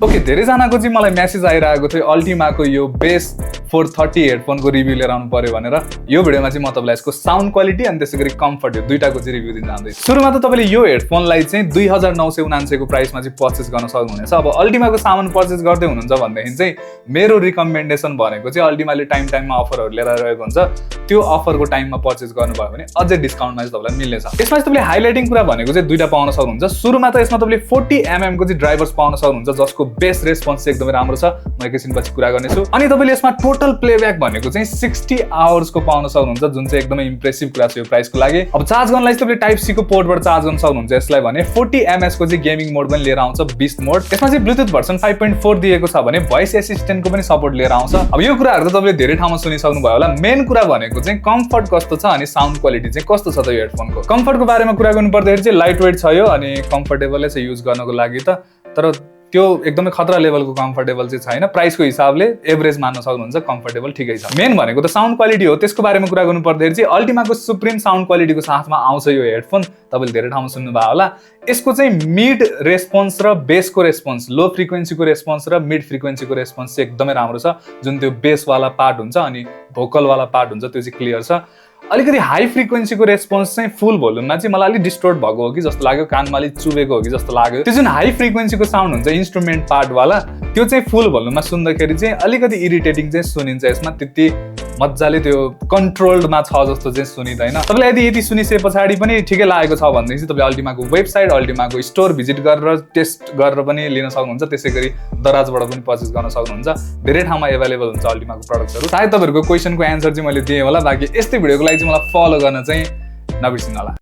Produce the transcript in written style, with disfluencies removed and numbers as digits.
Okay, धेरैजनाको चाहिँ मलाई मेसेज आइरहेको थियो अल्टिमाको यो बेस 430 हेडफोनको रिभ्यू लिएर आउनु पर्यो भनेर। यो भिडियोमा चाहिँ म तपाईँलाई यसको साउन्ड क्वालिटी अनि त्यसै गरी कम्फर्ट यो दुईटाको चाहिँ रिभ्यू दिन जाँदैछु। सुरुमा त तपाईँले यो हेडफोनलाई चाहिँ 2999 को प्राइसमा चाहिँ पर्चेस गर्न सक्नुहुनेछ। अब अल्टिमाको सामान पर्चेस गर्दै हुनुहुन्छ भनेदेखि चाहिँ मेरो रिकमेन्डेसन भनेको चाहिँ अल्टिमाले टाइममा अफरहरू लिएर आइरहेको हुन्छ। त्यो अफरको टाइममा पर्चेस गर्नुभयो भने अझै डिस्काउन्टमा चाहिँ तपाईँलाई मिल्नेछ। यसमा चाहिँ तपाईँले हाइलाइटिङ कुरा भनेको चाहिँ दुईटा पाउन सक्नुहुन्छ। सुरुमा त यसमा तपाईँले 40mm को चाहिँ ड्राइभर्स पाउन सक्नुहुन्छ जसको बेस रेस्पोन्स चाहिँ एकदमै राम्रो छ। म एकैछिनपछि कुरा गर्नेछु। अनि तपाईँले यसमा टोटल प्लेब्याक भनेको चाहिँ 60 आवर्स को पाउन सक्नुहुन्छ, जुन चाहिँ एकदमै इम्प्रेसिभ कुरा छ यो प्राइसको लागि। अब चार्ज गर्नलाई चाहिँ तपाईँले टाइप सी को पोर्टबाट चार्ज गर्न सक्नुहुन्छ यसलाई भने। 40 mAh को चाहिँ गेमिङ मोड पनि लिएर आउँछ, बिस्ट मोड। यसमा चाहिँ ब्लुटुथ भर्सन 5.4 दिएको छ भने भोइस एसिस्टेन्टको पनि सपोर्ट लिएर आउँछ। अब यो कुराहरू त तपाईँले धेरै ठाउँमा सुनिसक्नु भयो होला। मेन कुरा भनेको चाहिँ कम्फर्ट कस्तो छ अनि साउन्ड क्वालिटी चाहिँ कस्तो छ त यो हेडफोनको। कम्फर्टको बारेमा कुरा गर्नु पर्दाखेरि चाहिँ लाइट वेट छ यो अनि कम्फर्टेबलै छ युज गर्नको लागि त। तर त्यो एकदमै खतरा लेभलको कम्फर्टेबल चाहिँ छैन। प्राइसको हिसाबले एभरेज मान्न सक्नुहुन्छ, कम्फर्टेबल ठिकै छ। मेन भनेको त साउन्ड क्वालिटी हो। त्यसको बारेमा कुरा गर्नु पर्दाखेरि चाहिँ अल्टिमाको सुप्रिम साउन्ड क्वालिटीको साथमा आउँछ यो हेडफोन। तपाईँले धेरै ठाउँमा सुन्नुभयो होला। यसको चाहिँ मिड रेस्पोन्स र बेसको रेस्पोन्स, लो फ्रिक्वेन्सीको रेस्पोन्स र मिड फ्रिक्वेन्सीको रेस्पोन्स चाहिँ एकदमै राम्रो छ। जुन त्यो बेसवाला पार्ट हुन्छ अनि भोकलवाला पार्ट हुन्छ त्यो चाहिँ क्लियर छ। अलिकति हाई फ्रिक्वेन्सीको रेस्पोन्स चाहिँ फुल भोल्युममा चाहिँ मलाई अलिक डिस्टोर्ट भएको हो कि जस्तो लाग्यो, कानमा अलिक चुबेको हो कि जस्तो लाग्यो। त्यो जुन हाई फ्रिक्वेन्सीको साउन्ड हुन्छ इन्स्ट्रुमेन्ट पार्टवाला त्यो चाहिँ फुल भोल्युममा सुन्दाखेरि चाहिँ अलिकति इरिटेटिङ चाहिँ सुनिन्छ। यसमा त्यति मजाले त्यो कन्ट्रोल्डमा छ जस्तो चाहिँ सुनिँदैन। तपाईँलाई यदि यति सुनिसके पछाडि पनि ठिकै लागेको छ भनेदेखि चाहिँ तपाईँले अल्टिमाको वेबसाइट, अल्टिमाको स्टोर भिजिट गरेर टेस्ट गरेर पनि लिन सक्नुहुन्छ। त्यसै गरी दराजबाट पनि पर्चेस गर्न सक्नुहुन्छ। धेरै ठाउँमा एभाइलेबल हुन्छ अल्टिमाको प्रडक्ट्सहरू। सायद तपाईँहरूको क्वेसनको एन्सर चाहिँ मैले दिएँ होला। बाँकी यस्तै भिडियोको लागि चाहिँ मलाई फलो गर्न चाहिँ नबिर्सिनु होला।